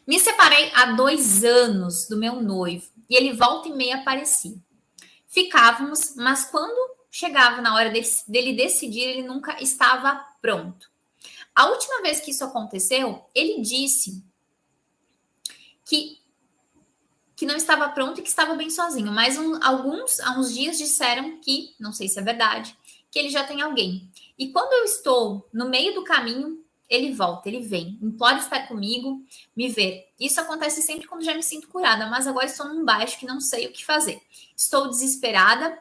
Me separei há 2 anos do meu noivo e ele volta e meia aparecia. Ficávamos, mas quando chegava na hora dele decidir, ele nunca estava pronto. A última vez que isso aconteceu, ele disse que, que não estava pronto e que estava bem sozinho, mas há uns dias disseram que, não sei se é verdade, que ele já tem alguém. E quando eu estou no meio do caminho, ele volta, ele vem, implora estar comigo, me ver. Isso acontece sempre quando já me sinto curada, mas agora estou num baixo que não sei o que fazer. Estou desesperada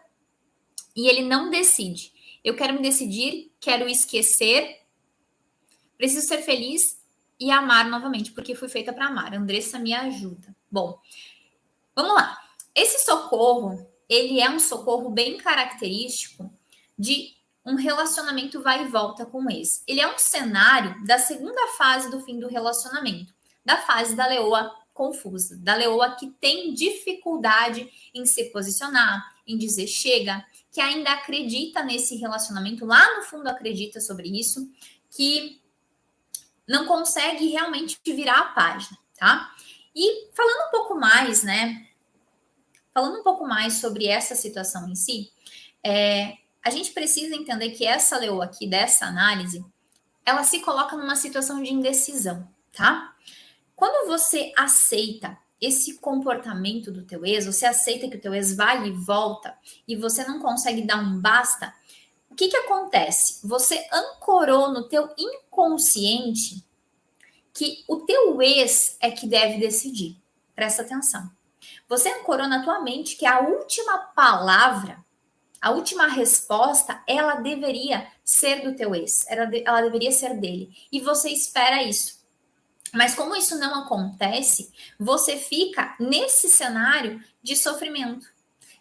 e ele não decide. Eu quero me decidir, quero esquecer, preciso ser feliz e amar novamente, porque fui feita para amar. Andressa, me ajuda. Bom, vamos lá. Esse socorro, ele é um socorro bem característico de um relacionamento vai e volta com o ex. Ele é um cenário da segunda fase do fim do relacionamento, da fase da leoa confusa, da leoa que tem dificuldade em se posicionar, em dizer chega, que ainda acredita nesse relacionamento, lá no fundo acredita sobre isso, que não consegue realmente virar a página, tá? E falando um pouco mais, né? Falando um pouco mais sobre essa situação em si, a gente precisa entender que essa leoa aqui, dessa análise, ela se coloca numa situação de indecisão, tá? Quando você aceita esse comportamento do teu ex, você aceita que o teu ex vai e volta e você não consegue dar um basta, o que que acontece? Você ancorou no teu inconsciente que o teu ex é que deve decidir. Presta atenção. Você ancorou na tua mente que a última palavra, a última resposta, ela deveria ser do teu ex, ela deveria ser dele. E você espera isso. Mas como isso não acontece, você fica nesse cenário de sofrimento,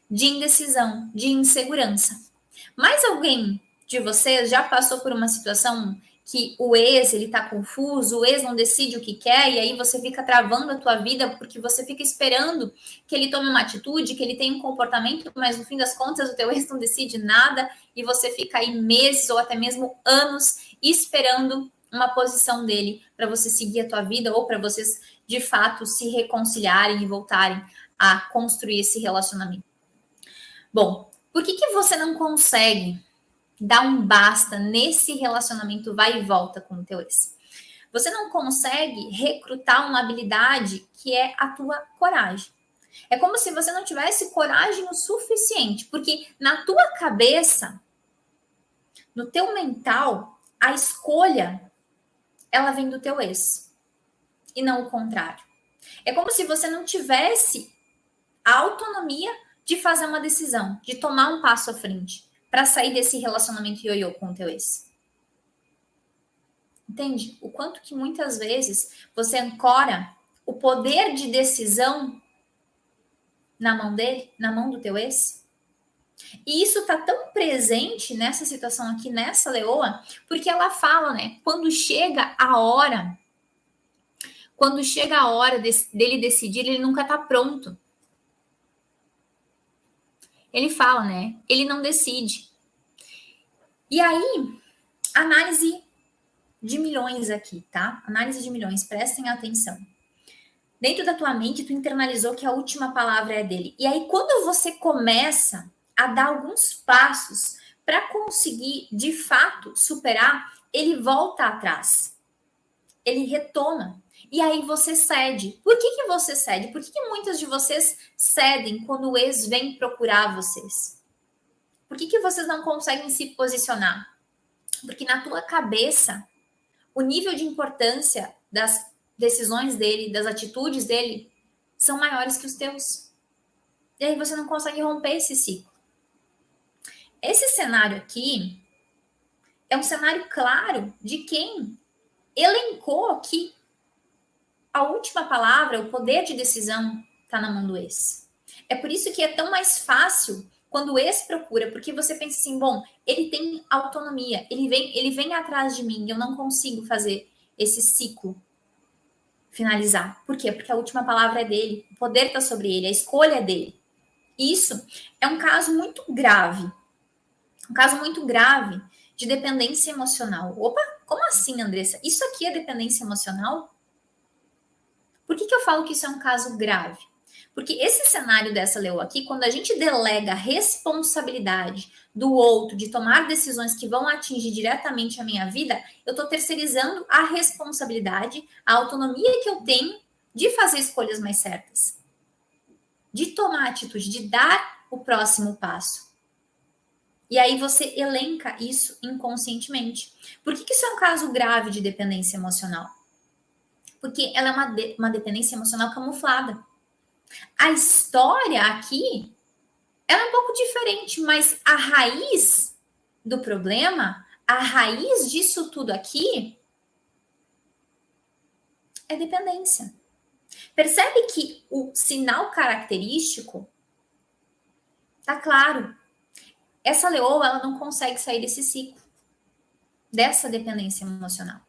de indecisão, de insegurança. Mais alguém de vocês já passou por uma situação que o ex, ele tá confuso, o ex não decide o que quer, e aí você fica travando a tua vida porque você fica esperando que ele tome uma atitude, que ele tenha um comportamento, mas no fim das contas o teu ex não decide nada e você fica aí meses ou até mesmo anos esperando uma posição dele para você seguir a tua vida ou para vocês de fato se reconciliarem e voltarem a construir esse relacionamento. Bom, por que que você não consegue dar um basta nesse relacionamento vai e volta com o teu ex? Você não consegue recrutar uma habilidade que é a tua coragem. É como se você não tivesse coragem o suficiente, porque na tua cabeça, no teu mental, a escolha ela vem do teu ex e não o contrário. É como se você não tivesse a autonomia de fazer uma decisão, de tomar um passo à frente para sair desse relacionamento ioiô com o teu ex. Entende? O quanto que muitas vezes você ancora o poder de decisão na mão dele, na mão do teu ex. E isso tá tão presente nessa situação aqui, nessa leoa, porque ela fala, né? Quando chega a hora dele decidir, ele nunca tá pronto. Ele fala, né? Ele não decide. E aí, análise de milhões aqui, tá? Análise de milhões, prestem atenção. Dentro da tua mente, tu internalizou que a última palavra é dele. E aí, quando você começa a dar alguns passos para conseguir, de fato, superar, ele volta atrás. Ele retoma. E aí você cede. Por que que você cede? Por que que muitas de vocês cedem quando o ex vem procurar vocês? Por que que vocês não conseguem se posicionar? Porque na tua cabeça, o nível de importância das decisões dele, das atitudes dele, são maiores que os teus. E aí você não consegue romper esse ciclo. Esse cenário aqui é um cenário claro de quem elencou que a última palavra, o poder de decisão, está na mão do ex. É por isso que é tão mais fácil quando o ex procura, porque você pensa assim, bom, ele tem autonomia, ele vem atrás de mim, eu não consigo fazer esse ciclo finalizar. Por quê? Porque a última palavra é dele, o poder está sobre ele, a escolha é dele. Isso é um caso muito grave. Um caso muito grave de dependência emocional. Opa, como assim, Andressa? Isso aqui é dependência emocional? Por que eu falo que isso é um caso grave? Porque esse cenário dessa leoa aqui, quando a gente delega a responsabilidade do outro de tomar decisões que vão atingir diretamente a minha vida, eu estou terceirizando a responsabilidade, a autonomia que eu tenho de fazer escolhas mais certas, de tomar atitude, de dar o próximo passo. E aí você elenca isso inconscientemente. Por que isso é um caso grave de dependência emocional? Porque ela é uma dependência emocional camuflada. A história aqui ela é um pouco diferente, mas a raiz do problema, a raiz disso tudo aqui é dependência. Percebe que o sinal característico tá claro. Essa leoa, ela não consegue sair desse ciclo, dessa dependência emocional.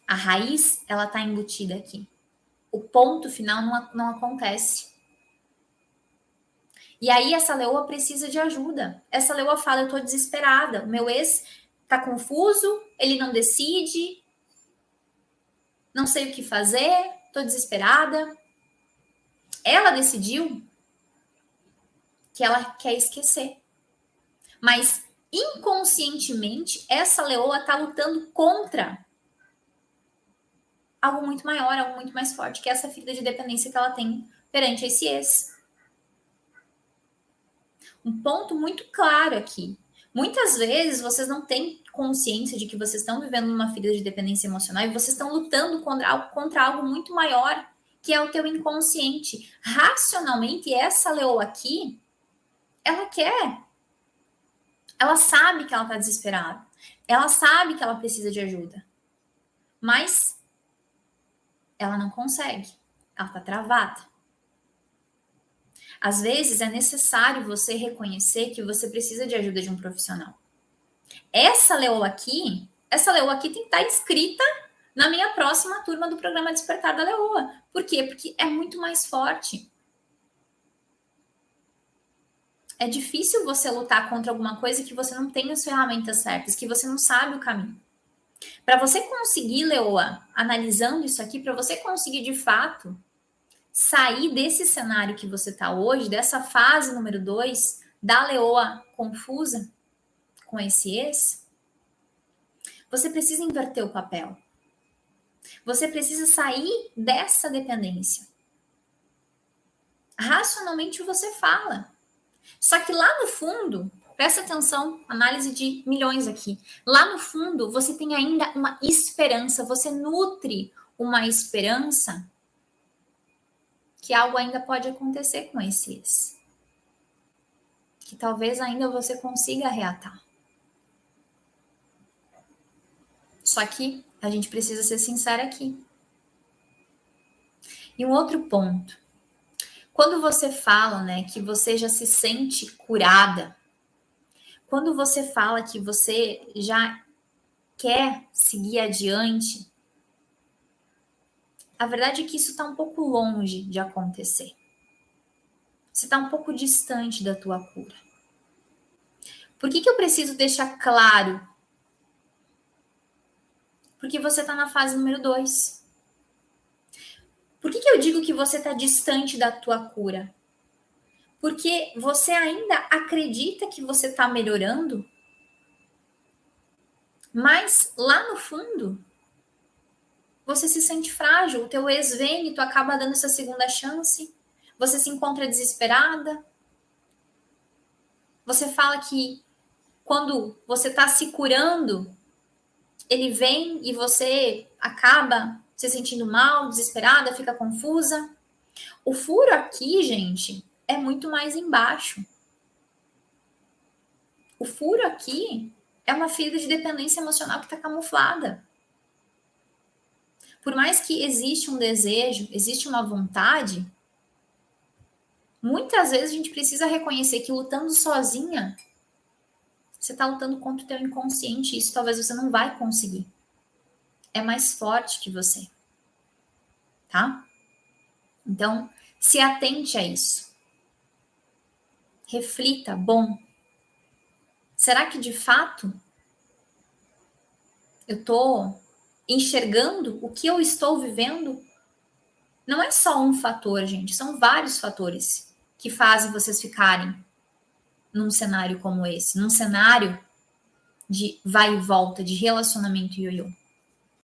A raiz, ela tá embutida aqui. O ponto final não acontece. E aí essa leoa precisa de ajuda. Essa leoa fala, eu tô desesperada, o meu ex tá confuso, ele não decide, não sei o que fazer, tô desesperada. Ela decidiu que ela quer esquecer. Mas inconscientemente, essa leoa tá lutando contra algo muito maior, algo muito mais forte, que é essa ferida de dependência que ela tem perante esse ex. Um ponto muito claro aqui. Muitas vezes vocês não têm consciência de que vocês estão vivendo numa ferida de dependência emocional e vocês estão lutando contra algo muito maior, que é o teu inconsciente. Racionalmente, essa leoa aqui, ela quer. Ela sabe que ela está desesperada. Ela sabe que ela precisa de ajuda. Mas ela não consegue. Ela está travada. Às vezes é necessário você reconhecer que você precisa de ajuda de um profissional. Essa leoa aqui tem que estar inscrita na minha próxima turma do programa Despertar da Leoa. Por quê? Porque é muito mais forte. É difícil você lutar contra alguma coisa que você não tem as ferramentas certas, que você não sabe o caminho. Para você conseguir, Leoa, analisando isso aqui, para você conseguir de fato sair desse cenário que você está hoje, dessa fase número 2, da leoa confusa com esse ex, você precisa inverter o papel. Você precisa sair dessa dependência. Racionalmente você fala. Só que lá no fundo, presta atenção, análise de milhões aqui. Lá no fundo, você tem ainda uma esperança, você nutre uma esperança que algo ainda pode acontecer com esse ex. Que talvez ainda você consiga reatar. Só que a gente precisa ser sincero aqui. E um outro ponto. Quando você fala, né, que você já se sente curada, quando você fala que você já quer seguir adiante, a verdade é que isso está um pouco longe de acontecer. Você está um pouco distante da tua cura. Por que eu preciso deixar claro? Porque você está na fase número 2. Por que eu digo que você está distante da tua cura? Porque você ainda acredita que você está melhorando, mas lá no fundo, você se sente frágil. O teu ex vem e tu acaba dando essa segunda chance. Você se encontra desesperada. Você fala que quando você está se curando, ele vem e você acaba se sentindo mal, desesperada, fica confusa. O furo aqui, gente, é muito mais embaixo. O furo aqui é uma ferida de dependência emocional que está camuflada. Por mais que existe um desejo, existe uma vontade, muitas vezes a gente precisa reconhecer que lutando sozinha, você está lutando contra o teu inconsciente e isso talvez você não vai conseguir. É mais forte que você. Tá? Então, se atente a isso. Reflita, bom, será que de fato eu tô enxergando o que eu estou vivendo, não é só um fator, gente, são vários fatores que fazem vocês ficarem num cenário como esse, num cenário de vai e volta, de relacionamento ioiô.